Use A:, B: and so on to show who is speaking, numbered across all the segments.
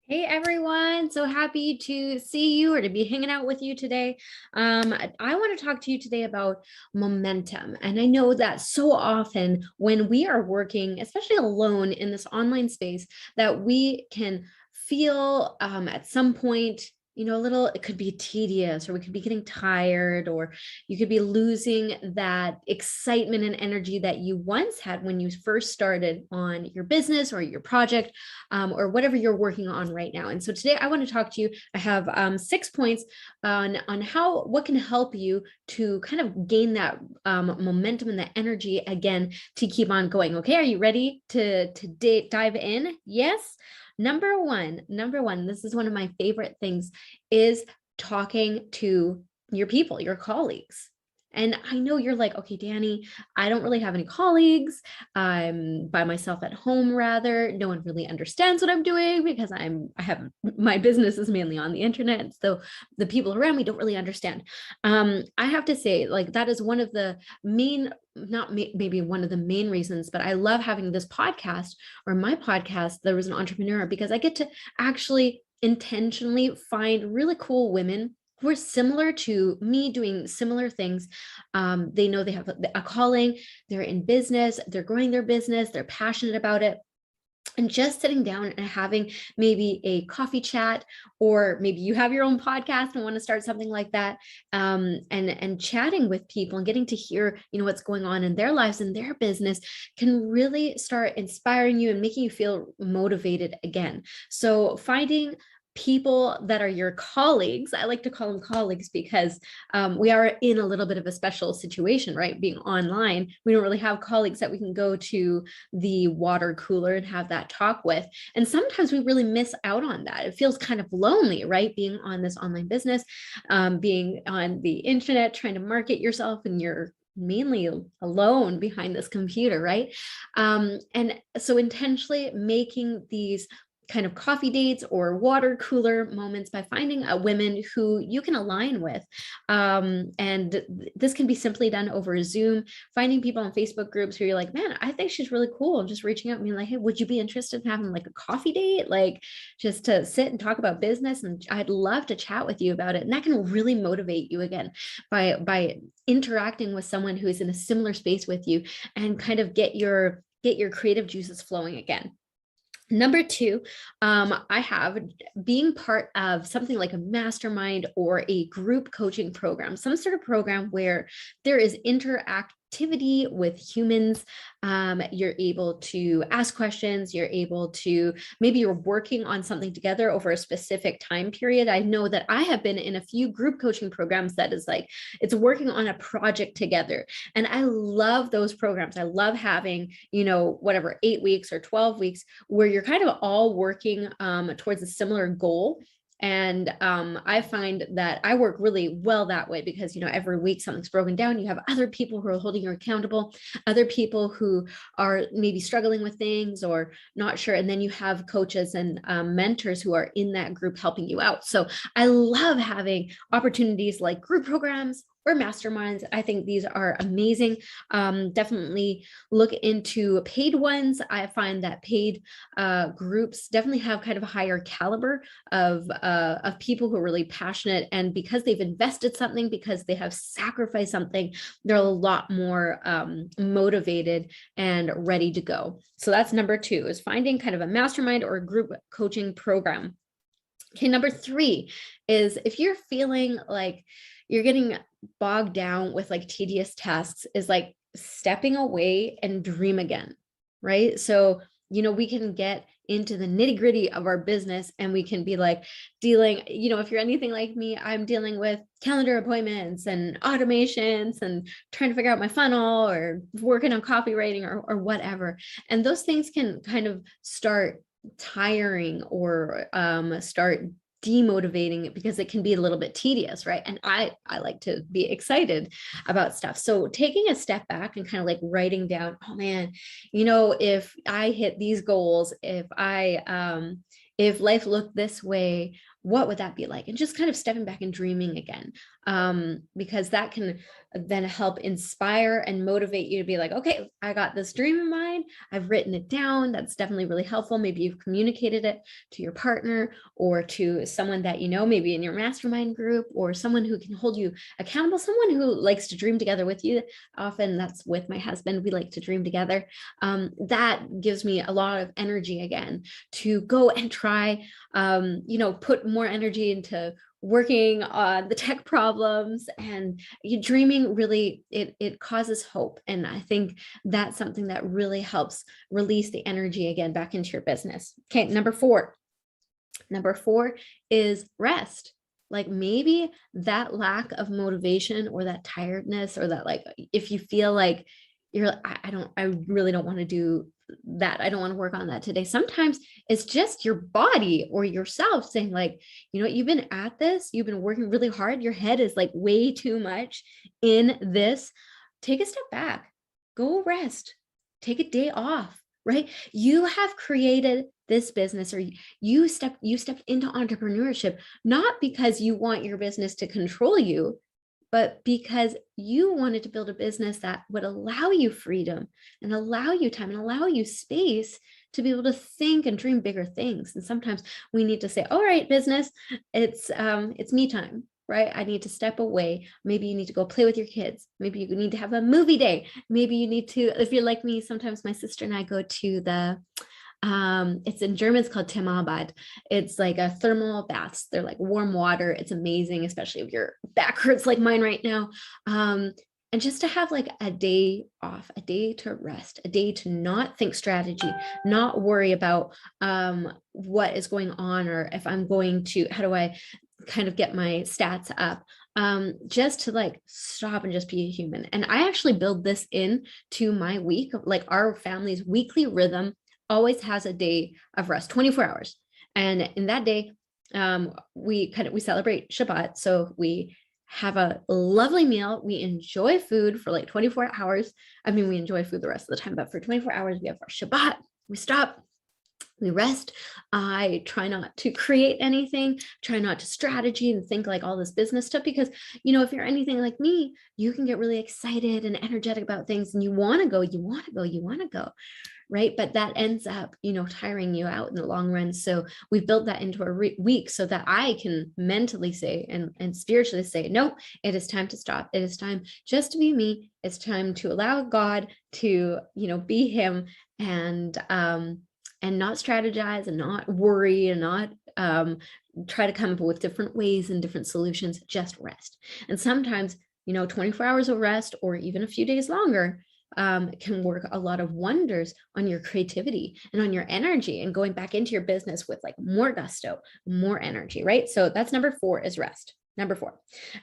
A: Hey everyone, so happy to see you or to be hanging out with you today. I want to talk to you today about momentum. And I know that so often when we are working, especially alone in this online space, that we can feel at some point, a little, it could be tedious, or we could be getting tired, or you could be losing that excitement and energy that you once had when you first started on your business or your project, or whatever you're working on right now. And so today I want to talk to you. I have 6 points on what can help you to kind of gain that momentum and that energy again to keep on going. Okay, are you ready to dive in? Yes. Number one, this is one of my favorite things, is talking to your people, your colleagues. And I know you're like, okay, Danny, I don't really have any colleagues. I'm by myself at home, rather. No one really understands what I'm doing because I have my business is mainly on the internet. So the people around me don't really understand. I have to say, like, that is one of the main, not maybe one of the main reasons, but I love having this podcast, or my podcast, There Was an Entrepreneur, because I get to actually intentionally find really cool women who are similar to me, doing similar things. They know they have a calling, they're in business, they're growing their business, they're passionate about it. And just sitting down and having maybe a coffee chat, or maybe you have your own podcast and want to start something like that, and chatting with people and getting to hear, what's going on in their lives and their business, can really start inspiring you and making you feel motivated again. So finding people that are your colleagues, I like to call them colleagues because we are in a little bit of a special situation, right? Being online, we don't really have colleagues that we can go to the water cooler and have that talk with. And sometimes we really miss out on that. It feels kind of lonely, right? Being on this online business, being on the internet, trying to market yourself, and you're mainly alone behind this computer, right? And so intentionally making these kind of coffee dates or water cooler moments by finding women who you can align with. And this can be simply done over Zoom, finding people on Facebook groups who you're like, man, I think she's really cool. And just reaching out and being like, hey, would you be interested in having like a coffee date? Like, just to sit and talk about business. And I'd love to chat with you about it. And that can really motivate you again by interacting with someone who is in a similar space with you, and kind of get your creative juices flowing again. Number two, I have being part of something like a mastermind or a group coaching program, some sort of program where there is interactivity with humans. You're able to ask questions. You're able to, maybe you're working on something together over a specific time period. I know that I have been in a few group coaching programs that is like, it's working on a project together. And I love those programs. I love having, whatever, 8 weeks or 12 weeks where you're kind of all working towards a similar goal. And I find that I work really well that way because, every week something's broken down. You have other people who are holding you accountable, other people who are maybe struggling with things or not sure. And then you have coaches and mentors who are in that group helping you out. So I love having opportunities like group programs or masterminds. I think these are amazing. Definitely look into paid ones. I find that paid groups definitely have kind of a higher caliber of people who are really passionate, and because they've invested something, because they have sacrificed something, they're a lot more motivated and ready to go. So that's number two, is finding kind of a mastermind or a group coaching program. Okay, number three is, if you're feeling like you're getting bogged down with like tedious tasks, is like stepping away and dream again, right? So, we can get into the nitty gritty of our business, and we can be like dealing, if you're anything like me, I'm dealing with calendar appointments and automations and trying to figure out my funnel, or working on copywriting, or whatever. And those things can kind of start tiring, or start demotivating, because it can be a little bit tedious, right? And I like to be excited about stuff. So taking a step back and kind of like writing down, oh man, if I hit these goals, if life looked this way, what would that be like? And just kind of stepping back and dreaming again, because that can then help inspire and motivate you to be like, okay, I got this dream in mind. I've written it down. That's definitely really helpful. Maybe you've communicated it to your partner or to someone that you know, maybe in your mastermind group, or someone who can hold you accountable, someone who likes to dream together with you. Often that's with my husband. We like to dream together. That gives me a lot of energy again to go and try, put more energy into working on the tech problems. And you dreaming really, it causes hope. And I think that's something that really helps release the energy again back into your business. Okay, number four is rest. Like maybe that lack of motivation or that tiredness, or that, like, if you feel like I really don't want to do that. I don't want to work on that today. Sometimes it's just your body or yourself saying, like, you've been at this, you've been working really hard. Your head is like way too much in this. Take a step back, go rest, take a day off, right? You have created this business, or you stepped into entrepreneurship, not because you want your business to control you, but because you wanted to build a business that would allow you freedom and allow you time and allow you space to be able to think and dream bigger things. And sometimes we need to say, all right, business, it's me time, right? I need to step away. Maybe you need to go play with your kids. Maybe you need to have a movie day. Maybe you need to, if you're like me, sometimes my sister and I go to the it's in German, it's called Thermalbad. It's like a thermal baths. They're like warm water. It's amazing, especially if your back hurts like mine right now. And just to have like a day off, a day to rest, a day to not think strategy, not worry about what is going on, or if I'm going to, how do I kind of get my stats up, just to like stop and just be a human. And I actually build this in to my week, like our family's weekly rhythm always has a day of rest, 24 hours. And in that day, we celebrate Shabbat. So we have a lovely meal. We enjoy food for like 24 hours. I mean, we enjoy food the rest of the time, but for 24 hours, we have our Shabbat. We stop, we rest. I try not to create anything, try not to strategy and think like all this business stuff, because, if you're anything like me, you can get really excited and energetic about things and you want to go. Right. But that ends up, tiring you out in the long run. So we've built that into a week so that I can mentally say and spiritually say, no, it is time to stop. It is time just to be me. It's time to allow God to, be him, and not strategize and not worry and not try to come up with different ways and different solutions, just rest. And sometimes, 24 hours of rest or even a few days longer can work a lot of wonders on your creativity and on your energy, and going back into your business with like more gusto, more energy, right? So that's number 4 is rest. Number 4.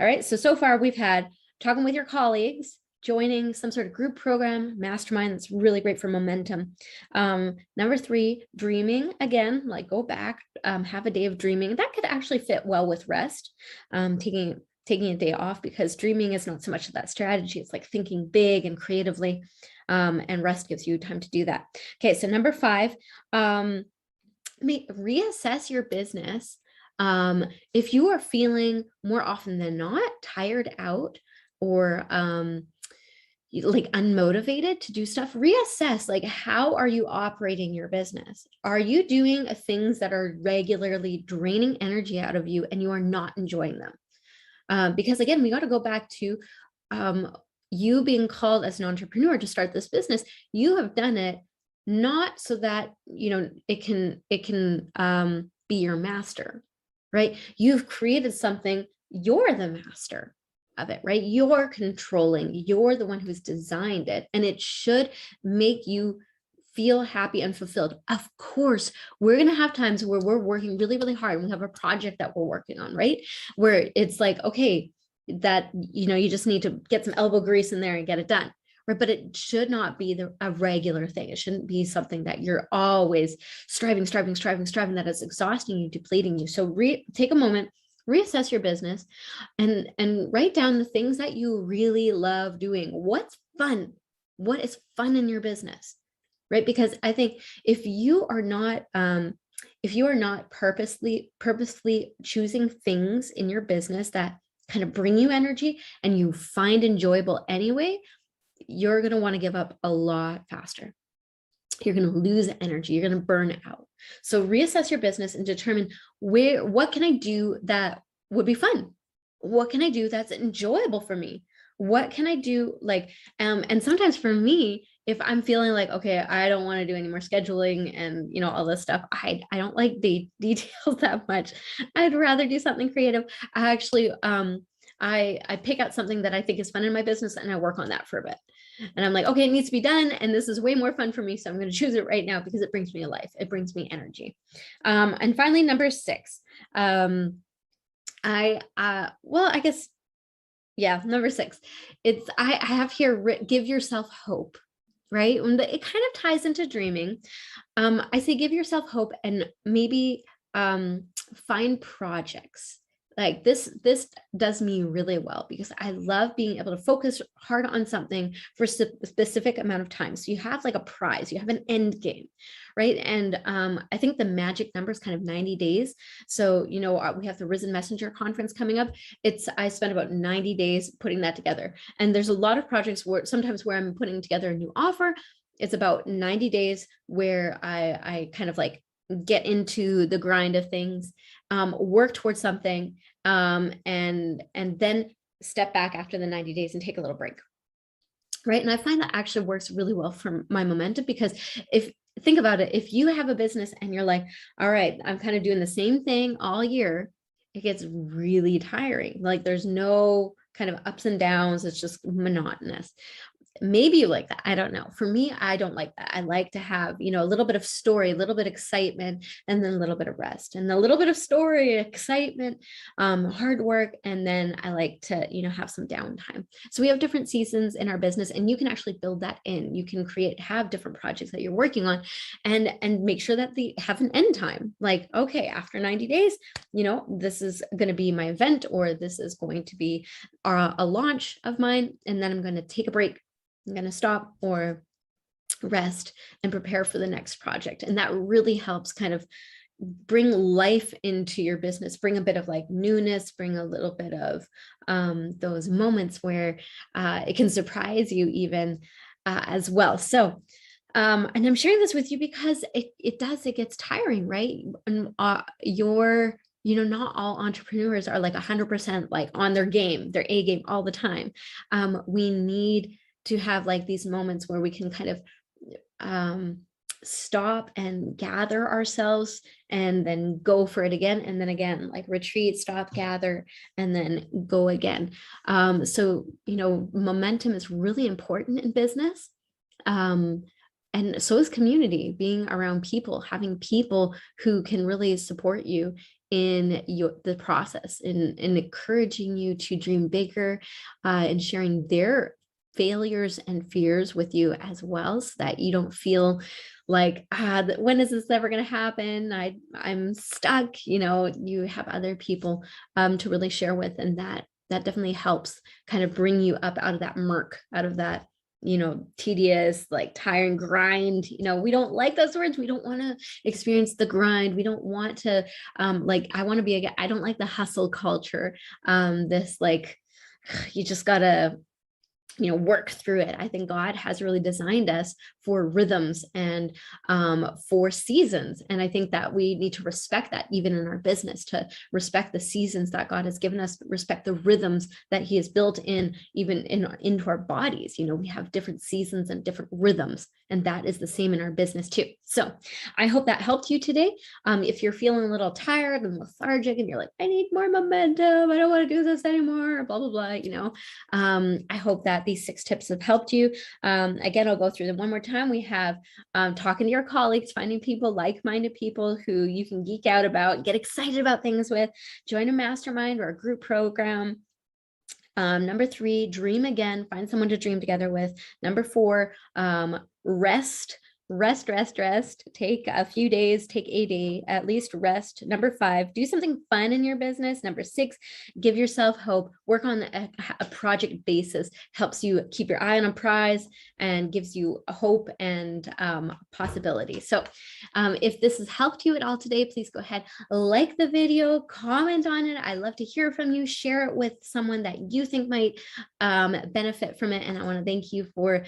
A: All right. So far we've had talking with your colleagues, joining some sort of group program, mastermind. That's really great for momentum. Number 3, dreaming again, like go back, have a day of dreaming. That could actually fit well with rest, taking a day off, because dreaming is not so much of that strategy. It's like thinking big and creatively, and rest gives you time to do that. Okay. So number 5, reassess your business. If you are feeling more often than not tired out, or like unmotivated to do stuff, reassess, like, how are you operating your business? Are you doing things that are regularly draining energy out of you and you are not enjoying them? Because again, we got to go back to you being called as an entrepreneur to start this business. You have done it not so that it can be your master, right? You've created something. You're the master of it, right? You're controlling. You're the one who's designed it, and it should make you feel happy and fulfilled. Of course, we're going to have times where we're working really, really hard and we have a project that we're working on, right? Where it's like, okay, that, you just need to get some elbow grease in there and get it done. Right. But it should not be a regular thing. It shouldn't be something that you're always striving, that is exhausting you, depleting you. So take a moment, reassess your business, and write down the things that you really love doing. What's fun? What is fun in your business? Right? Because I think if you are not if you are not purposely choosing things in your business that kind of bring you energy and you find enjoyable anyway, you're going to want to give up a lot faster. You're going to lose energy. You're going to burn out. So reassess your business and determine what can I do that would be fun? What can I do that's enjoyable for me? What can I do and sometimes for me, if I'm feeling like, okay, I don't want to do any more scheduling and, all this stuff, I don't like the details that much. I'd rather do something creative. I actually, I pick out something that I think is fun in my business and I work on that for a bit. And I'm like, okay, it needs to be done. And this is way more fun for me. So I'm going to choose it right now because it brings me life. It brings me energy. And finally, number 6, I guess, yeah, number 6, I have here, give yourself hope, right? And it kind of ties into dreaming. I say, give yourself hope and maybe find projects. Like this does me really well because I love being able to focus hard on something for a specific amount of time. So you have like a prize, you have an end game, right? And I think the magic number is kind of 90 days. So, we have the Risen Messenger conference coming up. I spent about 90 days putting that together. And there's a lot of projects where I'm putting together a new offer. It's about 90 days where I kind of like get into the grind of things, work towards something, and then step back after the 90 days and take a little break. Right. And I find that actually works really well for my momentum because think about it, if you have a business and you're like, all right, I'm kind of doing the same thing all year, it gets really tiring. Like there's no kind of ups and downs. It's just monotonous. Maybe you like that. I don't know. For me, I don't like that. I like to have, a little bit of story, a little bit of excitement, and then a little bit of rest and a little bit of story, excitement, hard work. And then I like to, have some downtime. So we have different seasons in our business and you can actually build that in. You can have different projects that you're working on and make sure that they have an end time. Like, okay, after 90 days, this is going to be my event or this is going to be a launch of mine. And then I'm going to take a break. I'm going to stop or rest and prepare for the next project. And that really helps kind of bring life into your business, bring a bit of like newness, bring a little bit of those moments where it can surprise you even as well. So, and I'm sharing this with you because it gets tiring, right? And not all entrepreneurs are like 100% like on their A game all the time. We need to have like these moments where we can kind of stop and gather ourselves and then go for it again. And then again, like retreat, stop, gather, and then go again. So, momentum is really important in business. And so is community, being around people, having people who can really support you in the process, in encouraging you to dream bigger, and sharing their failures and fears with you as well, so that you don't feel like, when is this ever going to happen? I'm stuck. You have other people to really share with, and that definitely helps kind of bring you up out of that murk, out of that tedious, like tiring grind. We don't like those words. We don't want to experience the grind. We don't want to I don't like the hustle culture. This like, you just gotta work through it. I think God has really designed us for rhythms and for seasons. And I think that we need to respect that even in our business, to respect the seasons that God has given us, respect the rhythms that he has built in, even into our bodies. We have different seasons and different rhythms, and that is the same in our business too. So I hope that helped you today. If you're feeling a little tired and lethargic and you're like, I need more momentum, I don't want to do this anymore, blah, blah, blah, I hope that these 6 tips have helped you. Again, I'll go through them one more time. We have talking to your colleagues, finding people, like-minded people who you can geek out about, get excited about things with, join a mastermind or a group program. Number 3, dream again, find someone to dream together with. Number 4, rest, rest, rest, rest. Take a few days, take a day, at least rest. Number 5, do something fun in your business. Number 6, give yourself hope. Work on a project basis, helps you keep your eye on a prize and gives you a hope and possibility. So if this has helped you at all today, please go ahead, like the video, comment on it. I love to hear from you. Share it with someone that you think might benefit from it. And I want to thank you for